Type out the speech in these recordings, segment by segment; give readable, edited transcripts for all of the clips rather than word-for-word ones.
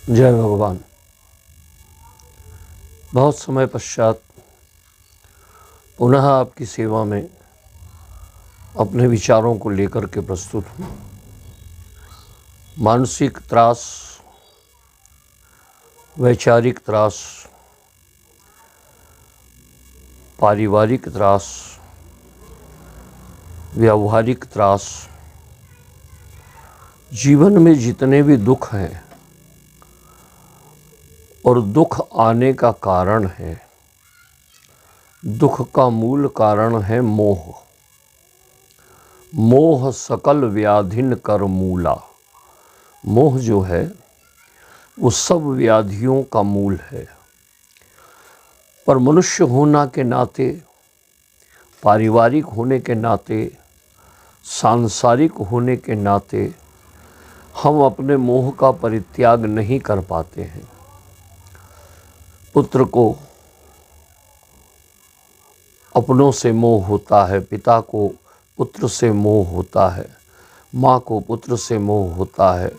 जय भगवान। बहुत समय पश्चात पुनः आपकी सेवा में अपने विचारों को लेकर के प्रस्तुत हूँ। मानसिक त्रास, वैचारिक त्रास, पारिवारिक त्रास, व्यावहारिक त्रास, जीवन में जितने भी दुख हैं और दुख आने का कारण है, दुख का मूल कारण है मोह। मोह सकल व्याधिन कर मूला। मोह जो है वो सब व्याधियों का मूल है। पर मनुष्य होना के नाते, पारिवारिक होने के नाते, सांसारिक होने के नाते हम अपने मोह का परित्याग नहीं कर पाते हैं। पुत्र को अपनों से मोह होता है, पिता को पुत्र से मोह होता है, माँ को पुत्र से मोह होता है,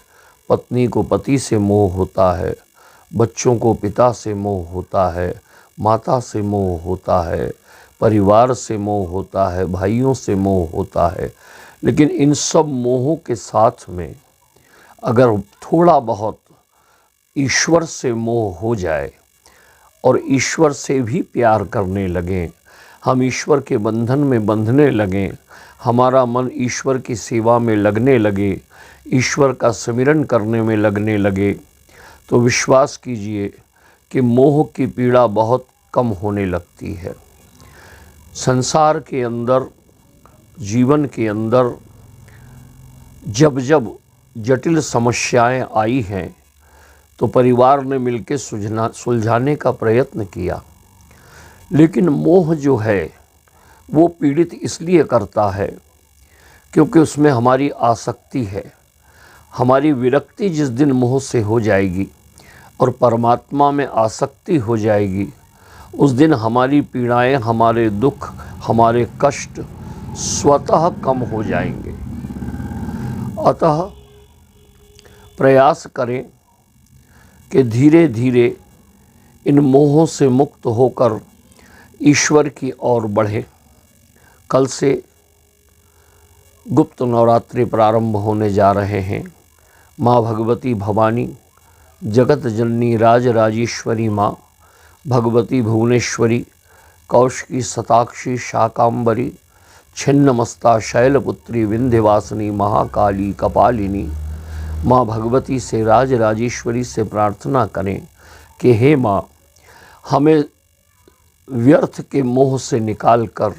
पत्नी को पति से मोह होता है, बच्चों को पिता से मोह होता है, माता से मोह होता है, परिवार से मोह होता है, भाइयों से मोह होता है। लेकिन इन सब मोहों के साथ में अगर थोड़ा बहुत ईश्वर से मोह हो जाए और ईश्वर से भी प्यार करने लगें, हम ईश्वर के बंधन में बंधने लगें, हमारा मन ईश्वर की सेवा में लगने लगे, ईश्वर का सिमरन करने में लगने लगे, तो विश्वास कीजिए कि मोह की पीड़ा बहुत कम होने लगती है। संसार के अंदर, जीवन के अंदर जब जब जटिल समस्याएं आई हैं तो परिवार ने मिलकर सुलझाने का प्रयत्न किया। लेकिन मोह जो है वो पीड़ित इसलिए करता है क्योंकि उसमें हमारी आसक्ति है। हमारी विरक्ति जिस दिन मोह से हो जाएगी और परमात्मा में आसक्ति हो जाएगी, उस दिन हमारी पीड़ाएं, हमारे दुख, हमारे कष्ट स्वतः कम हो जाएंगे। अतः प्रयास करें कि धीरे धीरे इन मोहों से मुक्त होकर ईश्वर की ओर बढ़ें। कल से गुप्त नवरात्रि प्रारंभ होने जा रहे हैं। माँ भगवती भवानी, जगत जननी राज राजेश्वरी माँ भगवती भुवनेश्वरी, कौशिकी शताक्षी शाकांबरी, छिन्नमस्ता शैलपुत्री विंध्यवासिनी महाकाली कपालिनी माँ भगवती से, राज राजेश्वरी से प्रार्थना करें कि हे माँ, हमें व्यर्थ के मोह से निकालकर,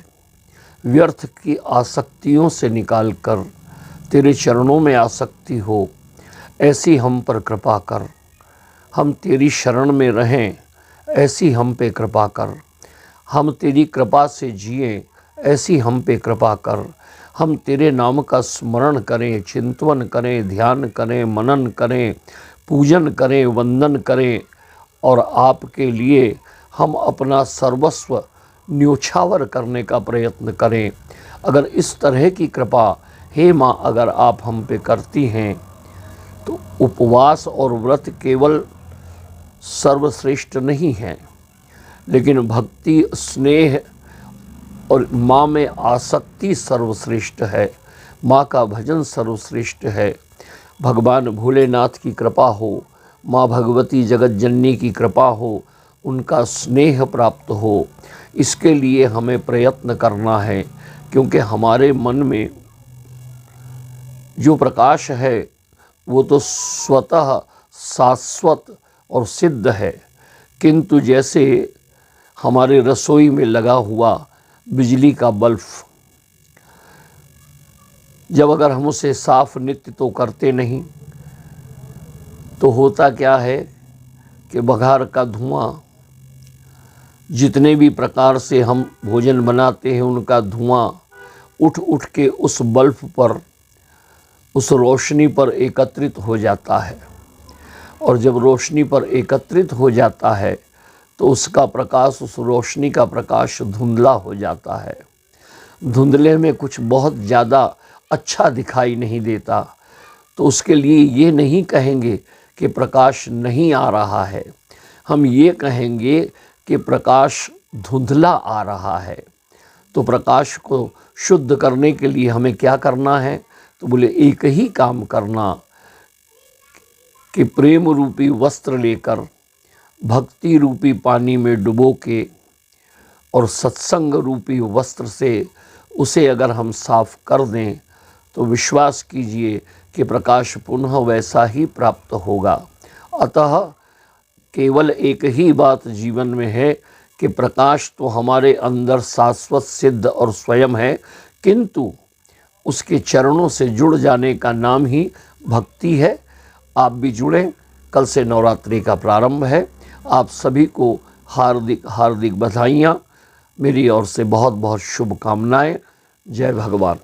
व्यर्थ की आसक्तियों से निकालकर तेरे चरणों में आसक्ति हो, ऐसी हम पर कृपा कर। हम तेरी शरण में रहें, ऐसी हम पे कृपा कर। हम तेरी कृपा से जिएं, ऐसी हम पे कृपा कर। हम तेरे नाम का स्मरण करें, चिंतन करें, ध्यान करें, मनन करें, पूजन करें, वंदन करें और आपके लिए हम अपना सर्वस्व न्योछावर करने का प्रयत्न करें। अगर इस तरह की कृपा हे माँ अगर आप हम पे करती हैं तो उपवास और व्रत केवल सर्वश्रेष्ठ नहीं हैं, लेकिन भक्ति, स्नेह और माँ में आसक्ति सर्वश्रेष्ठ है। माँ का भजन सर्वश्रेष्ठ है। भगवान भोलेनाथ की कृपा हो, माँ भगवती जगत जननी की कृपा हो, उनका स्नेह प्राप्त हो, इसके लिए हमें प्रयत्न करना है। क्योंकि हमारे मन में जो प्रकाश है वो तो स्वतः शाश्वत और सिद्ध है, किंतु जैसे हमारे रसोई में लगा हुआ बिजली का बल्ब, जब अगर हम उसे साफ नित्य तो करते नहीं तो होता क्या है कि बघार का धुआं, जितने भी प्रकार से हम भोजन बनाते हैं उनका धुआं उठ उठ के उस बल्ब पर, उस रोशनी पर एकत्रित हो जाता है। और जब रोशनी पर एकत्रित हो जाता है तो उसका प्रकाश, उस रोशनी का प्रकाश धुंधला हो जाता है। धुंधले में कुछ बहुत ज़्यादा अच्छा दिखाई नहीं देता। तो उसके लिए ये नहीं कहेंगे कि प्रकाश नहीं आ रहा है, हम ये कहेंगे कि प्रकाश धुंधला आ रहा है। तो प्रकाश को शुद्ध करने के लिए हमें क्या करना है? तो बोले एक ही काम करना कि प्रेम रूपी वस्त्र लेकर भक्ति रूपी पानी में डुबो के और सत्संग रूपी वस्त्र से उसे अगर हम साफ कर दें तो विश्वास कीजिए कि प्रकाश पुनः वैसा ही प्राप्त होगा। अतः केवल एक ही बात जीवन में है कि प्रकाश तो हमारे अंदर शाश्वत सिद्ध और स्वयं है, किंतु उसके चरणों से जुड़ जाने का नाम ही भक्ति है। आप भी जुड़ें, कल से नवरात्रि का प्रारंभ है। आप सभी को हार्दिक हार्दिक बधाइयाँ, मेरी ओर से बहुत बहुत शुभकामनाएं। जय भगवान।